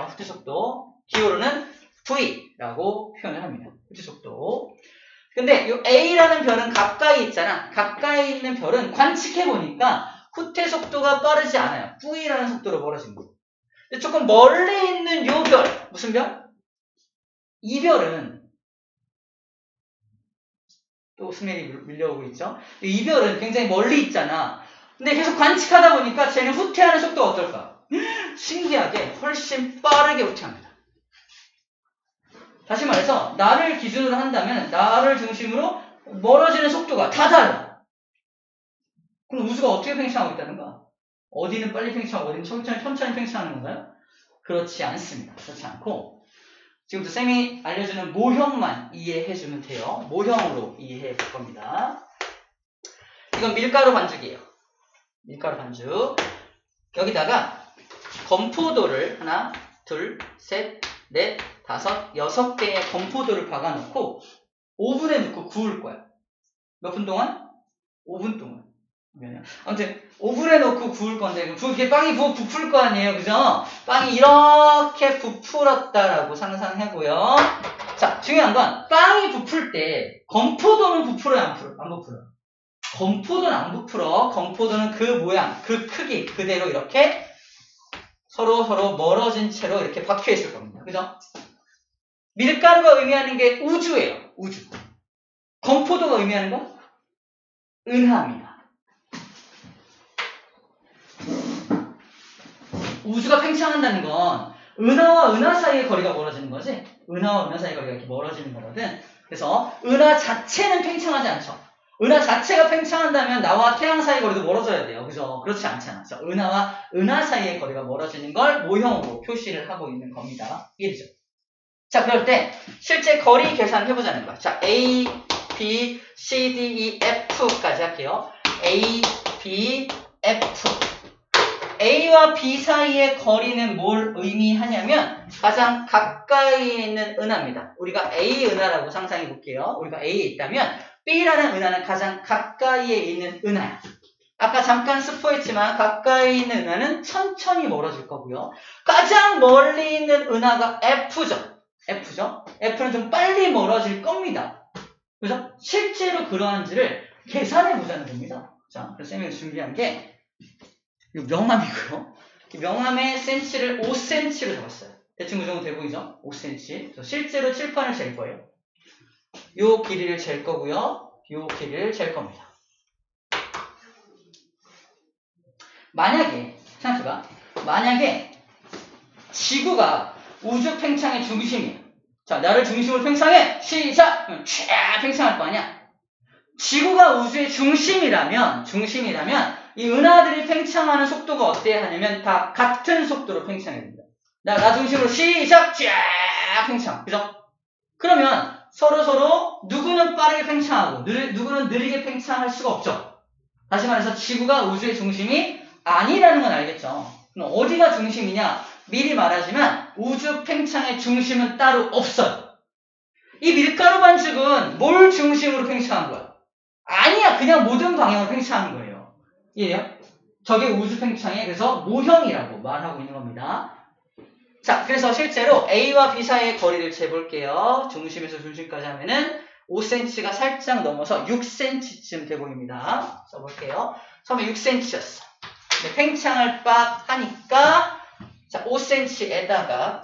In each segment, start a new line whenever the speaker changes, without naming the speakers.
그래요. 후퇴 속도. 기울어는 V라고 표현을 합니다. 후퇴 속도. 근데 이 A라는 별은 가까이 있잖아. 가까이 있는 별은 관측해보니까 후퇴 속도가 빠르지 않아요. V라는 속도로 멀어진 거예요. 근데 조금 멀리 있는 요 별, 무슨 별? 이 별은 또 스멜이 밀려오고 있죠. 이 별은 굉장히 멀리 있잖아. 근데 계속 관측하다 보니까 쟤는 후퇴하는 속도가 어떨까? 신기하게 훨씬 빠르게 후퇴합니다. 다시 말해서 나를 기준으로 한다면 나를 중심으로 멀어지는 속도가 다 달라. 그럼 우주가 어떻게 팽창하고 있다는 거야? 어디는 빨리 팽창하고 어디는 천천히 팽창하는 건가요? 그렇지 않습니다. 그렇지 않고 지금부터 쌤이 알려주는 모형만 이해해주면 돼요. 모형으로 이해해 볼 겁니다. 이건 밀가루 반죽이에요. 밀가루 반죽. 여기다가 건포도를 하나, 둘, 셋, 넷, 다섯, 6개의 건포도를 박아놓고 오븐에 넣고 구울 거야. 몇 분 동안? 5분 동안. 아무튼 오븐에 넣고 구울 건데 이게 빵이 부풀 거 아니에요, 그죠? 빵이 이렇게 부풀었다라고 상상하고요. 자, 중요한 건 빵이 부풀 때 건포도는 부풀어요, 안 부풀어요? 건포도는 안 부풀어. 건포도는 그 모양, 그 크기 그대로 이렇게 서로 멀어진 채로 이렇게 박혀 있을 겁니다. 그죠? 밀가루가 의미하는 게 우주예요. 우주. 건포도가 의미하는 건 은하입니다. 우주가 팽창한다는 건 은하와 은하 사이의 거리가 멀어지는 거지. 은하와 은하 사이의 거리가 이렇게 멀어지는 거거든. 그래서 은하 자체는 팽창하지 않죠. 은하 자체가 팽창한다면 나와 태양 사이의 거리도 멀어져야 돼요. 그죠? 그렇지 않잖아. 그래서 은하와 은하 사이의 거리가 멀어지는 걸 모형으로 표시를 하고 있는 겁니다. 이해되죠? 자, 그럴 때 실제 거리 계산을 해보자는 거야. 자, A, B, C, D, E, F까지 할게요. A, B, F. A와 B 사이의 거리는 뭘 의미하냐면 가장 가까이 있는 은하입니다. 우리가 A 은하라고 상상해 볼게요. 우리가 A에 있다면 B라는 은하는 가장 가까이에 있는 은하야. 아까 잠깐 스포했지만 가까이 있는 은하는 천천히 멀어질 거고요. 가장 멀리 있는 은하가 F죠. F는 좀 빨리 멀어질 겁니다. 그죠? 실제로 그러한지를 계산해 보자는 겁니다. 자, 그래서 쌤이 준비한 게 명암이고요. 명암의 센치를 5cm로 잡았어요. 대충 그 정도 돼 보이죠? 5cm. 실제로 칠판을 잴 거예요. 요 길이를 잴 거고요. 요 길이를 잴 겁니다. 만약에 생각해봐. 만약에 지구가 우주 팽창의 중심이에요. 자, 나를 중심으로 팽창해. 시작! 쫙 팽창할 거 아니야. 지구가 우주의 중심이라면 이 은하들이 팽창하는 속도가 어때야 하냐면 다 같은 속도로 팽창해야 됩니다. 나 중심으로 시작! 쫙 팽창. 그죠? 그러면 서로 누구는 빠르게 팽창하고 누구는 느리게 팽창할 수가 없죠. 다시 말해서 지구가 우주의 중심이 아니라는 건 알겠죠. 그럼 어디가 중심이냐? 미리 말하지만 우주 팽창의 중심은 따로 없어요. 이 밀가루 반죽은 뭘 중심으로 팽창한 거야? 아니야. 그냥 모든 방향으로 팽창하는 거예요. 이해해요? 저게 우주 팽창의 그래서 모형이라고 말하고 있는 겁니다. 자, 그래서 실제로 A와 B 사이의 거리를 재볼게요. 중심에서 중심까지 하면은 5cm가 살짝 넘어서 6cm쯤 돼 보입니다. 써볼게요. 처음에 6cm였어. 팽창을 빡 하니까 자, 5cm에다가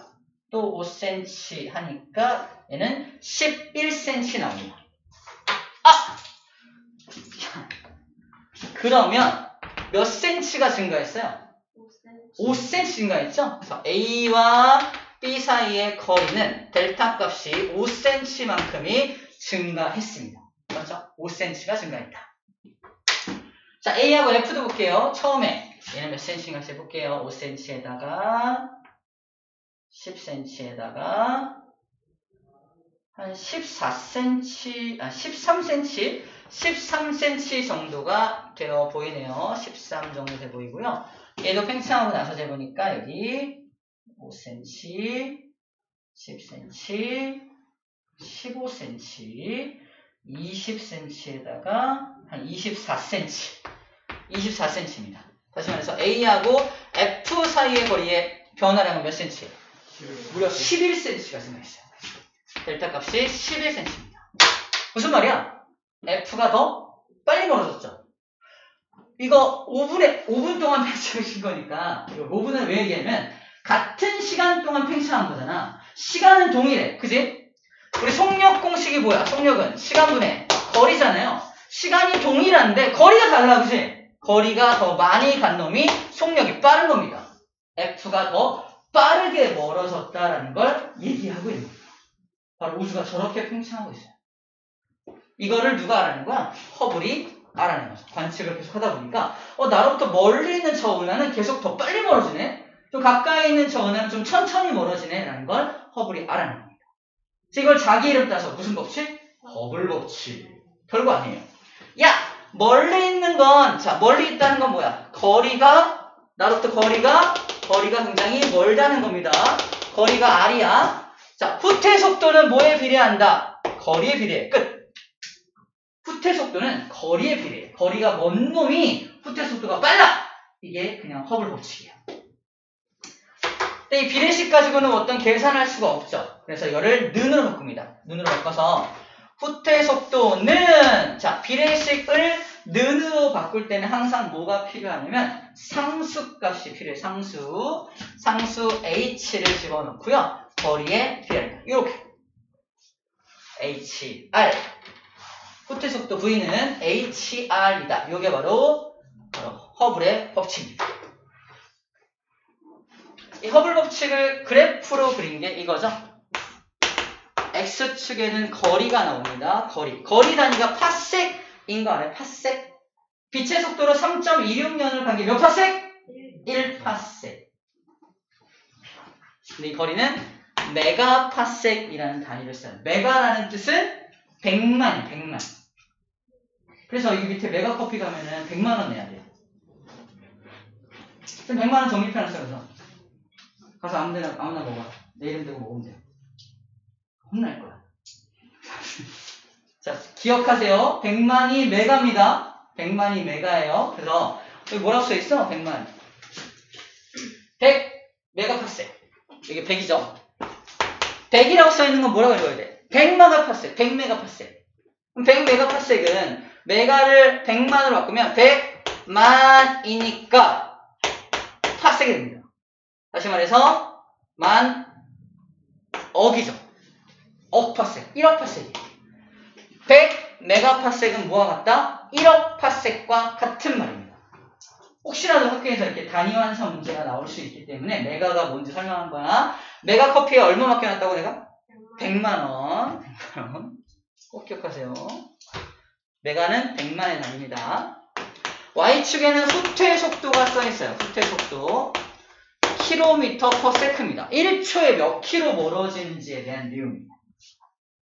또 5cm 하니까 얘는 11cm 나옵니다. 그러면 몇 cm가 증가했어요? 5cm 증가했죠? 그래서 A와 B 사이의 거리는 델타 값이 5cm만큼이 증가했습니다. 그렇죠? 5cm가 증가했다. 자, A하고 F도 볼게요. 처음에 얘는 몇 cm인가 재볼게요. 5cm에다가 10cm에다가 한 14cm, 13cm 정도가 되어 보이네요. 13 정도 돼 보이고요. 얘도 팽창하고 나서 재보니까 여기 5cm, 10cm, 15cm, 20cm에다가 한 24cm입니다. 다시 말해서 A하고 F 사이의 거리의 변화량은 몇 cm예요? 무려 11cm가 생겨있어요. 델타 값이 11cm입니다. 무슨 말이야? F가 더 빨리 멀어졌죠. 이거 5분 동안 팽창하신 거니까, 이거 5분을 왜 얘기하면, 같은 시간 동안 팽창한 거잖아. 시간은 동일해. 그지? 우리 속력 공식이 뭐야? 속력은 시간분의 거리잖아요. 시간이 동일한데, 거리가 달라. 그지? 거리가 더 많이 간 놈이 속력이 빠른 겁니다. F가 더 빠르게 멀어졌다라는 걸 얘기하고 있는 겁니다. 바로 우주가 저렇게 팽창하고 있어요. 이거를 누가 알아낸 거야? 허블이 알아낸 거죠. 관측을 계속 하다 보니까 나로부터 멀리 있는 저 은하는 계속 더 빨리 멀어지네? 좀 가까이 있는 저 은하는 좀 천천히 멀어지네? 라는 걸 허블이 알아낸 겁니다. 이걸 자기 이름 따서 무슨 법칙? 허블 법칙. 별거 아니에요. 야! 멀리 있는 건, 자, 멀리 있다는 건 뭐야? 거리가, 나로부터 거리가 굉장히 멀다는 겁니다. 거리가 R이야. 자, 후퇴 속도는 뭐에 비례한다? 거리에 비례해. 끝. 후퇴 속도는 거리에 비례해. 거리가 먼 놈이 후퇴 속도가 빨라. 이게 그냥 허블 법칙이야. 근데 이 비례식 가지고는 어떤 계산할 수가 없죠. 그래서 이거를 는으로 바꿉니다. 는으로 바꿔서 후퇴 속도는, 자, 비례식을 는으로 바꿀 때는 항상 뭐가 필요하냐면 상수값이 필요해. 상수 h를 집어넣고요. 거리에 비례합니다. 이렇게 hr. 후퇴 속도 v는 hr이다. 이게 바로 허블의 법칙입니다. 이 허블 법칙을 그래프로 그린 게 이거죠. X축에는 거리가 나옵니다. 거리 단위가 파섹인 거 알아요? 파섹. 빛의 속도로 3.26년을 간 게 몇 파섹? 1파섹. 근데 이 거리는 메가파섹이라는 단위를 써요. 메가라는 뜻은 100만. 그래서 여기 밑에 메가커피 가면은 100만원 내야 돼요. 그럼 100만원 적립해놨어요. 그래서 가서 아무나 먹어. 내 이름 대고 먹으면 돼요. 혼날 거야. 자, 기억하세요. 100만이 메가입니다. 100만이 메가예요. 그래서 여기 뭐라고 써있어? 100만. 100 메가파섹. 이게 100이죠. 100이라고 써있는 건 뭐라고 읽어야 돼? 100메가파섹. 100메가파섹. 그럼 100메가파섹은 메가를 100만으로 바꾸면 100만이니까 파섹이 됩니다. 다시 말해서 만 억이죠. 억 파섹. 1억 파섹이. 100메가파섹은 뭐와 같다? 1억 파섹과 같은 말입니다. 혹시라도 학교에서 이렇게 단위환산 문제가 나올 수 있기 때문에 메가가 뭔지 설명한 거야. 메가커피에 얼마 맡겨놨다고 내가? 100만원. 꼭 기억하세요. 메가는 100만의 단위입니다. Y축에는 후퇴 속도가 써있어요. 후퇴 속도. 킬로미터 퍼 세크입니다. 1초에 몇 킬로 멀어지는지에 대한 내용입니다.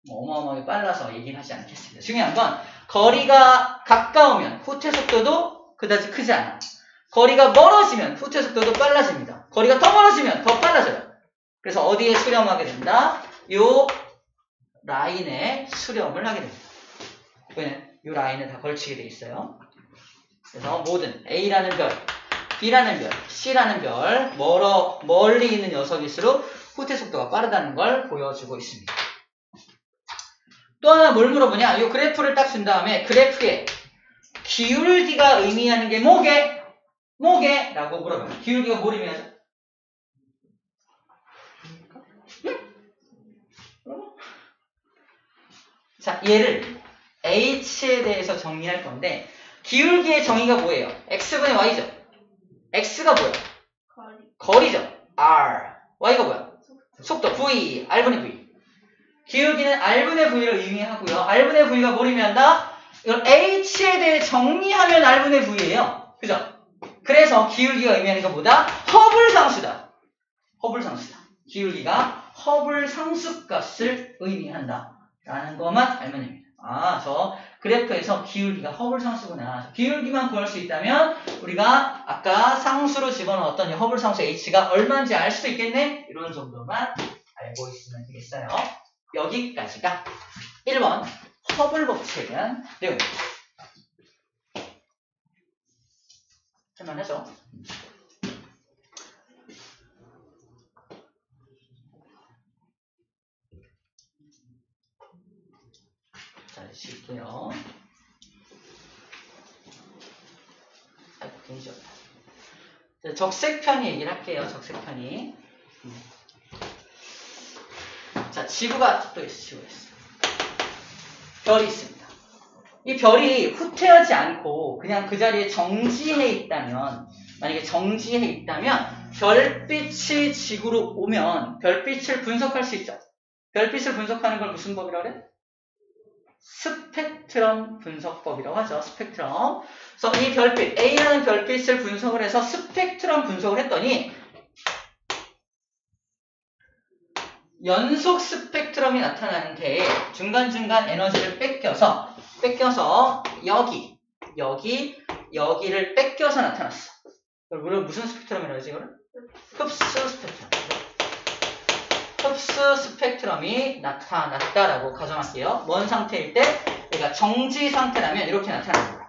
어마어마하게 빨라서 얘기는 하지 않겠습니다. 중요한 건 거리가 가까우면 후퇴 속도도 그다지 크지 않아. 거리가 멀어지면 후퇴 속도도 빨라집니다. 거리가 더 멀어지면 더 빨라져요. 그래서 어디에 수렴하게 된다? 요 라인에 수렴을 하게 됩니다. 왜냐면 요 라인에 다 걸치게 돼 있어요. 그래서 모든 A라는 별, B라는 별, C라는 별, 멀리 있는 녀석일수록 후퇴 속도가 빠르다는 걸 보여주고 있습니다. 또 하나 뭘 물어보냐? 이 그래프를 딱 준 다음에 그래프에 기울기가 의미하는 게 뭐게? 라고 물어봐요. 기울기가 뭘 의미하죠? 자, 얘를 H에 대해서 정리할 건데 기울기의 정의가 뭐예요? X분의 Y죠? X가 뭐야? 거리죠? R. Y가 뭐야? 속도 V. R분의 V. 기울기는 R분의 V를 의미하고요. R분의 V가 뭘 의미한다? 이걸 H에 대해 정리하면 R분의 V예요. 그죠? 그래서 기울기가 의미하는 것보다 허블 상수다. 기울기가 허블 상수값을 의미한다. 라는 것만 알면 됩니다. 아, 저 그래프에서 기울기가 허블 상수구나. 기울기만 구할 수 있다면 우리가 아까 상수로 집어넣었던 이 허블 상수 H가 얼마인지 알 수도 있겠네? 이런 정도만 알고 있으면 되겠어요. 여기까지가 1번 허블 법칙에 대한 내용입니다. 할만하죠? 지울게요. 아이고, 괜히 지웠다. 적색편이 얘기를 할게요. 적색편이. 자, 지구가 또 있어. 지구가 있어. 별이 있습니다. 이 별이 후퇴하지 않고 그냥 그 자리에 정지해 있다면, 만약에 정지해 있다면 별빛이 지구로 오면 별빛을 분석할 수 있죠. 별빛을 분석하는 걸 무슨 법이라고 그래? 스펙트럼 분석법이라고 하죠. 스펙트럼. 그래서 이 별빛, A라는 별빛을 분석을 해서 스펙트럼 분석을 했더니 연속 스펙트럼이 나타나는데 중간중간 에너지를 뺏겨서 여기를 뺏겨서 나타났어. 그럼 무슨 스펙트럼이라고 하지, 이거는? 흡수 스펙트럼. 흡수 스펙트럼이 나타났다라고 가정할게요. 뭔 상태일 때? 그러니까 정지 상태라면 이렇게 나타나는 거야.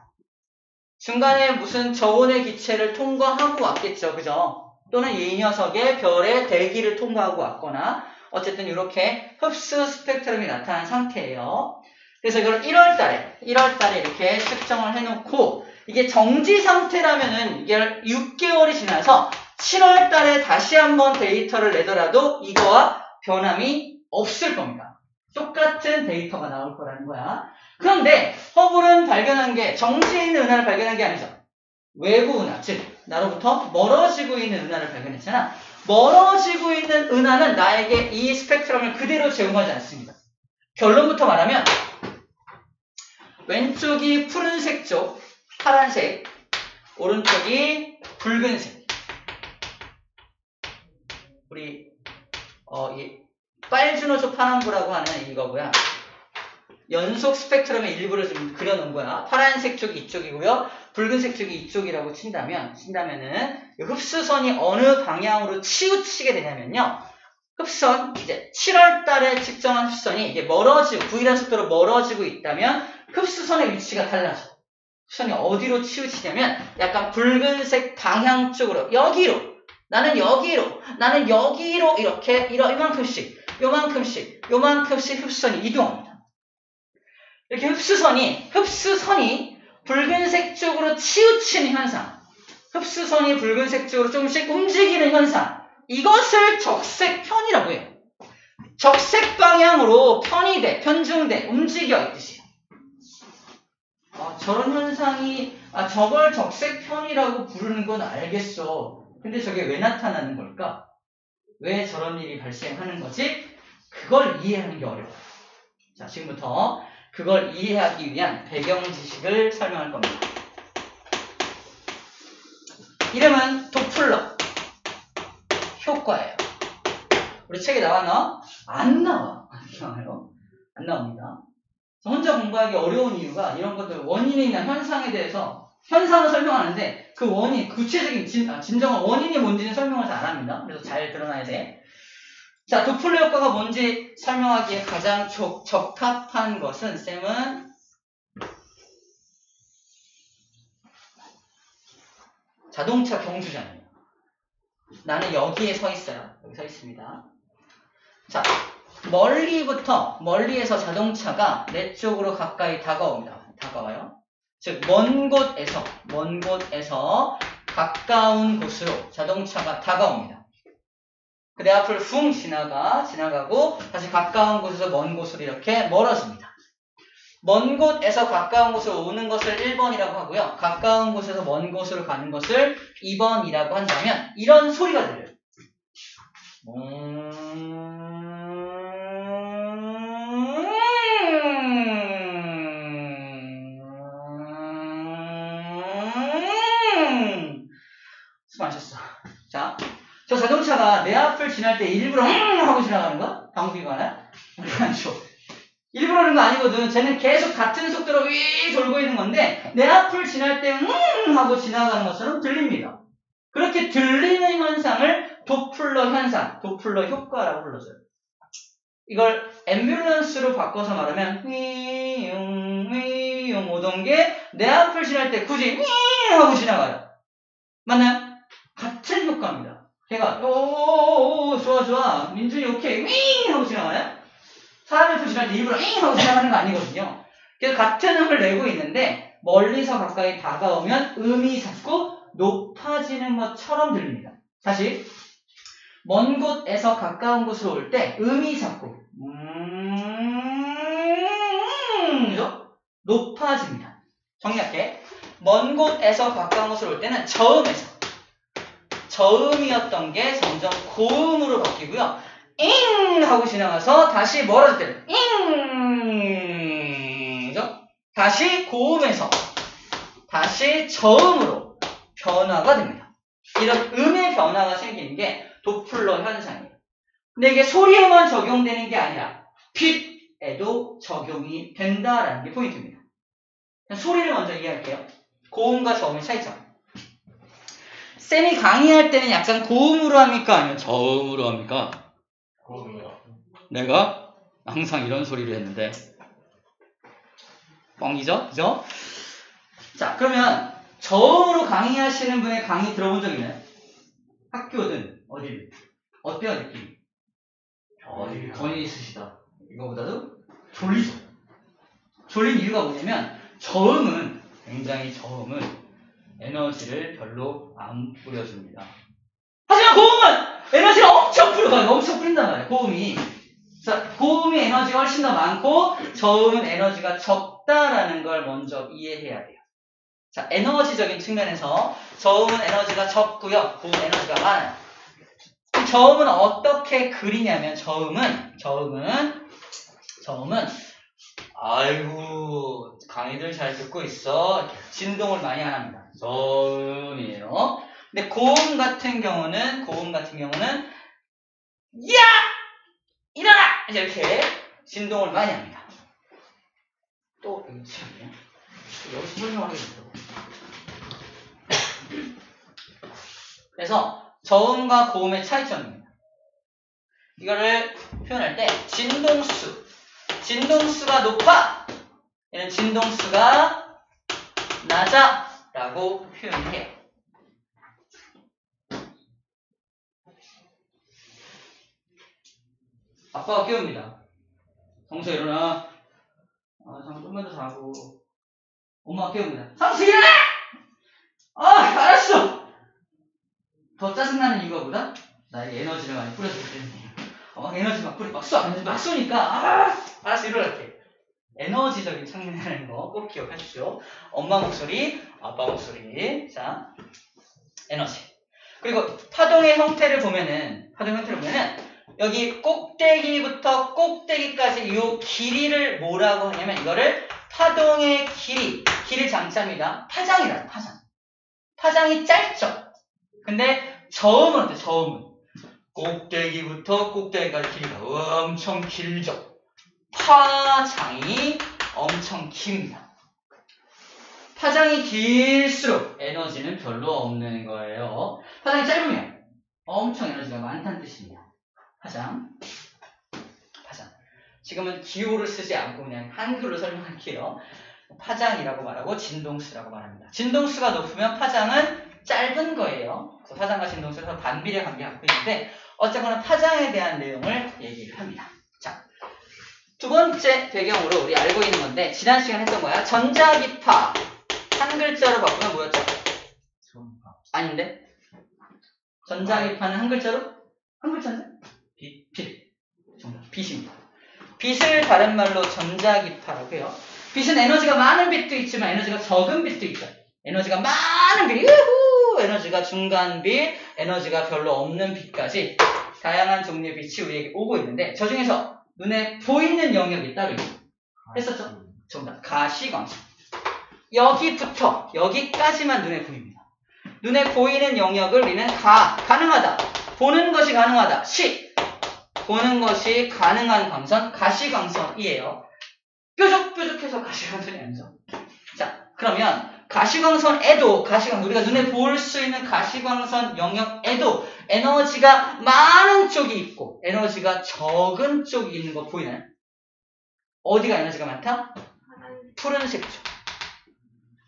중간에 무슨 저온의 기체를 통과하고 왔겠죠. 그죠? 또는 이 녀석의 별의 대기를 통과하고 왔거나 어쨌든 이렇게 흡수 스펙트럼이 나타난 상태예요. 그래서 이걸 1월달에 이렇게 측정을 해놓고 이게 정지 상태라면은 이게 6개월이 지나서 7월달에 다시 한번 데이터를 내더라도 이거와 변함이 없을 겁니다. 똑같은 데이터가 나올 거라는 거야. 그런데 허블은 발견한 게 정지에 있는 은하를 발견한 게 아니죠. 외부 은하, 즉 나로부터 멀어지고 있는 은하를 발견했잖아. 멀어지고 있는 은하는 나에게 이 스펙트럼을 그대로 제공하지 않습니다. 결론부터 말하면 왼쪽이 푸른색 쪽, 파란색, 오른쪽이 붉은색. 우리 이 빨주노초 파남부라고 하는 이거고요. 연속 스펙트럼의 일부를 좀 그려놓은 거야. 파란색 쪽이 이쪽이고요. 붉은색 쪽이 이쪽이라고 친다면은 흡수선이 어느 방향으로 치우치게 되냐면요. 흡수선, 이제 7월 달에 측정한 흡수선이 이게 부일한 속도로 멀어지고 있다면 흡수선의 위치가 달라져. 흡수선이 어디로 치우치냐면 약간 붉은색 방향 쪽으로, 여기로. 나는 여기로 이렇게 요만큼씩 흡수선이 이동합니다. 이렇게 흡수선이 붉은색 쪽으로 치우치는 현상, 흡수선이 붉은색 쪽으로 조금씩 움직이는 현상, 이것을 적색편이라고 해요. 적색 방향으로 편중돼, 움직여 있듯이. 저런 현상이, 저걸 적색편이라고 부르는 건 알겠어. 근데 저게 왜 나타나는 걸까? 왜 저런 일이 발생하는 거지? 그걸 이해하는 게 어려워요. 자, 지금부터 그걸 이해하기 위한 배경 지식을 설명할 겁니다. 이름은 도플러 효과예요. 우리 책에 나왔나? 안 나와요. 안 나옵니다. 혼자 공부하기 어려운 이유가 이런 것들, 원인이나 현상에 대해서 현상을 설명하는데 그 원인, 구체적인 진정한 원인이 뭔지는 설명을 잘 안 합니다. 그래서 잘 드러나야 돼. 자, 도플러 효과가 뭔지 설명하기에 가장 적합한 것은 쌤은 자동차 경주장이에요. 나는 여기에 서 있어요. 여기 서 있습니다. 자, 멀리에서 자동차가 내 쪽으로 가까이 다가와요. 즉, 먼 곳에서 가까운 곳으로 자동차가 다가옵니다. 그 내 앞을 훅 지나가고 다시 가까운 곳에서 먼 곳으로 이렇게 멀어집니다. 먼 곳에서 가까운 곳으로 오는 것을 1번이라고 하고요. 가까운 곳에서 먼 곳으로 가는 것을 2번이라고 한다면 이런 소리가 들려요. 수고하셨어. 자, 저 자동차가 내 앞을 지날 때 일부러 하고 지나가는 거야? 방귀관을? 아니죠. 일부러 하는 거 아니거든. 쟤는 계속 같은 속도로 위 돌고 있는 건데 내 앞을 지날 때 하고 지나가는 것처럼 들립니다. 그렇게 들리는 현상을 도플러 현상, 도플러 효과라고 불러줘요. 이걸 앰뷸런스로 바꿔서 말하면 휘용 오던 게 내 앞을 지날 때 굳이 하고 지나가요. 맞나요? 같은 효과입니다. 걔가 좋아 민준이 오케이 하고 지나가요? 사람이 앞을 지날 때 일부러 하고 지나가는 거 아니거든요. 그래서 같은 음을 내고 있는데 멀리서 가까이 다가오면 음이 자꾸 높아지는 것처럼 들립니다. 다시 먼 곳에서 가까운 곳으로 올 때 음이 자꾸 그죠? 높아집니다. 정리할게. 먼 곳에서 가까운 곳으로 올 때는 저음이었던 게 점점 고음으로 바뀌고요. 잉 하고 지나가서 다시 멀어질 때는 잉 그죠? 다시 고음에서 다시 저음으로 변화가 됩니다. 이런 음의 변화가 생기는 게 도플러 현상이에요. 근데 이게 소리에만 적용되는 게 아니라 빛에도 적용이 된다라는 게 포인트입니다. 소리를 먼저 이해할게요. 고음과 저음의 차이점. 쌤이 강의할 때는 약간 고음으로 합니까? 아니면 저음으로 합니까?
고음이요.
내가 항상 이런 소리를 했는데 뻥이죠? 그죠? 자, 그러면 저음으로 강의하시는 분의 강의 들어본 적 있나요? 학교든 어디든. 어때요, 느낌이? 권위 있으시다. 이거보다도 졸리죠. 졸린 이유가 뭐냐면 굉장히 저음은 에너지를 별로 안 뿌려줍니다. 하지만 고음은 에너지를 엄청 뿌려가요. 엄청 뿌린단 말이에요. 고음이. 자, 고음이 에너지가 훨씬 더 많고 저음은 에너지가 적다라는 걸 먼저 이해해야 돼요. 자, 에너지적인 측면에서 저음은 에너지가 적고요. 고음은 에너지가 많아요. 저음은 어떻게 그리냐면 저음은 아이고 강의들 잘 듣고 있어. 진동을 많이 안 합니다. 저음이에요. 근데 고음 같은 경우는 야! 일어나! 이렇게 진동을 많이 합니다. 또 참이요. 여기서 설명하겠습니다. 그래서 저음과 고음의 차이점입니다. 이거를 표현할 때 진동수가 높아! 얘는 진동수가 낮아! 라고 표현해요. 아빠가 깨웁니다. 성수 일어나. 잠깐 좀만 더 자고. 엄마가 깨웁니다. 성수 일어나! 알았어! 더 짜증나는 이유가 뭐다? 나에게 에너지를 많이 뿌려주기 때문이에요. 막 에너지 막 쏘니까 알았어 일어날게. 에너지적인 측면이라는 거 꼭 기억하십시오. 엄마 목소리, 아빠 목소리. 자, 에너지. 그리고 파동의 형태를 보면은 여기 꼭대기부터 꼭대기까지 이 길이를 뭐라고 하냐면 이거를 파동의 길이 장자입니다. 파장이라고 파장이 짧죠. 근데 저음은 어때? 저음은 꼭대기부터 꼭대기까지 길이가 엄청 길죠. 파장이 엄청 깁니다. 파장이 길수록 에너지는 별로 없는 거예요. 파장이 짧으면 엄청 에너지가 많다는 뜻입니다. 파장. 지금은 기호를 쓰지 않고 그냥 한글로 설명할게요. 파장이라고 말하고 진동수라고 말합니다. 진동수가 높으면 파장은 짧은 거예요. 그래서 파장과 진동수는 반비례 관계 갖고 있는데 어쨌거나 파장에 대한 내용을 얘기를 합니다. 자, 두 번째 배경으로 우리 알고 있는 건데 지난 시간에 했던 거야. 전자기파 한 글자로 바꾸면 뭐였죠? 아닌데? 전자기파는 한 글자로? 한 글자인데? 빛. 정답. 빛입니다. 빛을 다른 말로 전자기파라고 해요. 빛은 에너지가 많은 빛도 있지만 에너지가 적은 빛도 있죠. 에너지가 많은 빛, 에너지가 중간 빛, 에너지가 별로 없는 빛까지 다양한 종류의 빛이 우리에게 오고 있는데 저 중에서 눈에 보이는 영역이 따로 있어요. 했었죠? 정답. 가시광선. 여기부터 여기까지만 눈에 보입니다. 눈에 보이는 영역을 우리는 가능하다. 보는 것이 가능하다. 보는 것이 가능한 광선, 가시광선이에요. 뾰족뾰족해서 가시광선이 아니죠. 자, 그러면 가시광선에도 우리가 눈에 볼 수 있는 가시광선 영역에도 에너지가 많은 쪽이 있고 에너지가 적은 쪽이 있는 거 보이나요? 어디가 에너지가 많다? 푸른색 쪽.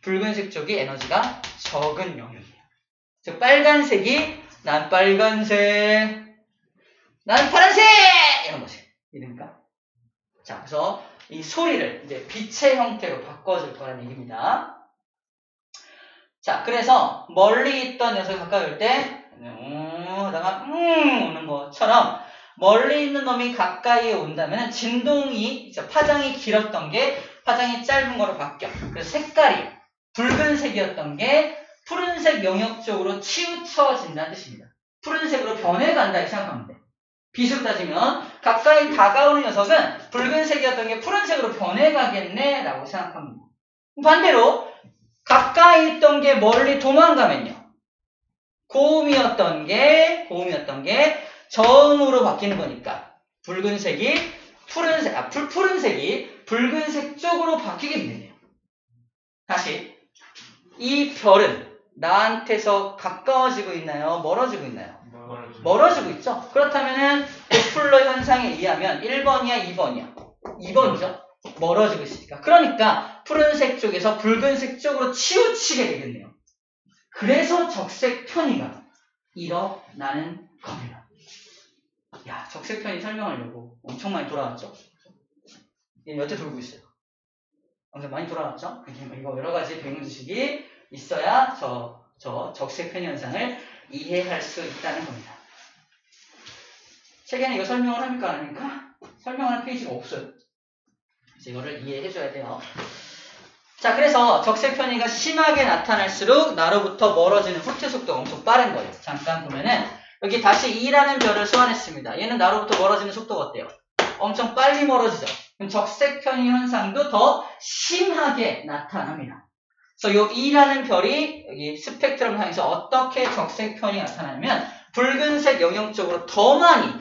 붉은색 쪽이 에너지가 적은 영역이에요. 즉 빨간색이 난 빨간색, 난 파란색! 이런 것이. 이해됩니까? 자, 그래서 이 소리를 이제 빛의 형태로 바꿔줄 거라는 얘기입니다. 자, 그래서 멀리 있던 녀석이 가까이 올 때, 하다가, 오는 것처럼 멀리 있는 놈이 가까이 온다면 진동이, 파장이 길었던 게 파장이 짧은 거로 바뀌어. 그래서 색깔이 붉은색이었던 게 푸른색 영역 쪽으로 치우쳐진다는 뜻입니다. 푸른색으로 변해간다 이렇게 생각하면 돼. 빛으로 따지면 가까이 다가오는 녀석은 붉은색이었던 게 푸른색으로 변해가겠네 라고 생각합니다. 반대로 가까이 있던 게 멀리 도망가면요. 고음이었던 게 저음으로 바뀌는 거니까 붉은색이 푸른색이 붉은색 쪽으로 바뀌게 되네요. 다시 이 별은 나한테서 가까워지고 있나요? 멀어지고 있나요? 멀어지고 있죠. 그렇다면은 도플러 현상에 의하면 1번이야 2번이야? 2번이죠. 멀어지고 있으니까. 그러니까 푸른색 쪽에서 붉은색 쪽으로 치우치게 되겠네요. 그래서 적색 편의가 일어나는 겁니다. 야, 적색 편의 설명하려고 엄청 많이 돌아왔죠? 몇 회 돌고 있어요? 엄청 많이 돌아왔죠? 이거 여러 가지 배경 지식이 있어야 저 적색 편의 현상을 이해할 수 있다는 겁니다. 책에는 이거 설명을 합니까? 안 합니까? 설명하는 페이지가 없어요. 그래서 이거를 이해해줘야 돼요. 자, 그래서 적색 편의가 심하게 나타날수록 나로부터 멀어지는 후퇴 속도가 엄청 빠른 거예요. 잠깐 보면은 여기 다시 2라는 별을 소환했습니다. 얘는 나로부터 멀어지는 속도가 어때요? 엄청 빨리 멀어지죠. 그럼 적색 편의 현상도 더 심하게 나타납니다. 그래서 이 2라는 별이 여기 스펙트럼 상에서 어떻게 적색 편이 나타나냐면 붉은색 영역 쪽으로 더 많이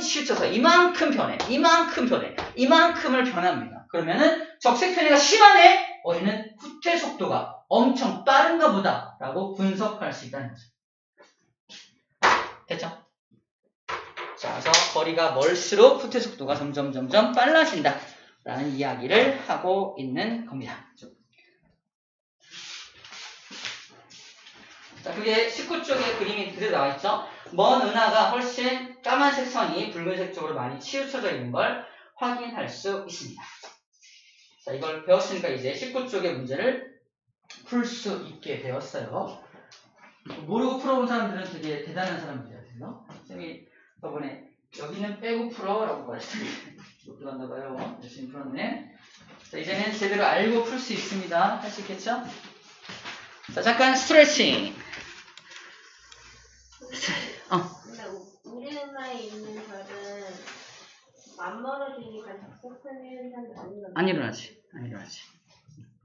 치우쳐서 이만큼을 변합니다. 그러면은 적색 편의가 심하네? 얘는 후퇴 속도가 엄청 빠른가 보다 라고 분석할 수 있다는 거죠. 됐죠? 자, 그래서 거리가 멀수록 후퇴 속도가 점점 빨라진다 라는 이야기를 하고 있는 겁니다. 자, 그게 19쪽에 그림이 그대로 나와있죠? 먼 은하가 훨씬 까만색 선이 붉은색 쪽으로 많이 치우쳐져 있는 걸 확인할 수 있습니다. 자, 이걸 배웠으니까 이제 19쪽의 문제를 풀 수 있게 되었어요. 모르고 풀어본 사람들은 되게 대단한 사람들이에요. 쌤이 저번에 여기는 빼고 풀어라고 말했더니 못 풀었나봐요. 열심히 풀었네. 자, 이제는 제대로 알고 풀 수 있습니다. 할 수 있겠죠? 자, 잠깐 스트레칭.
근데 우리 은하에 있는 별은 안 멀어지니까 적색 편의 현상이 안 일어나요.
안 일어나지.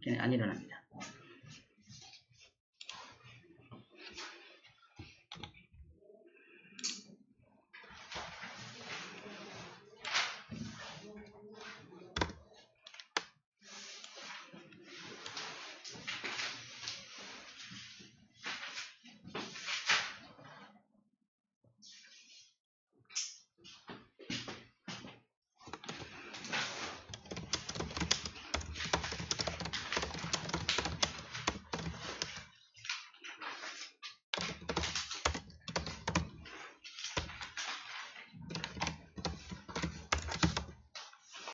걔는 안 일어납니다.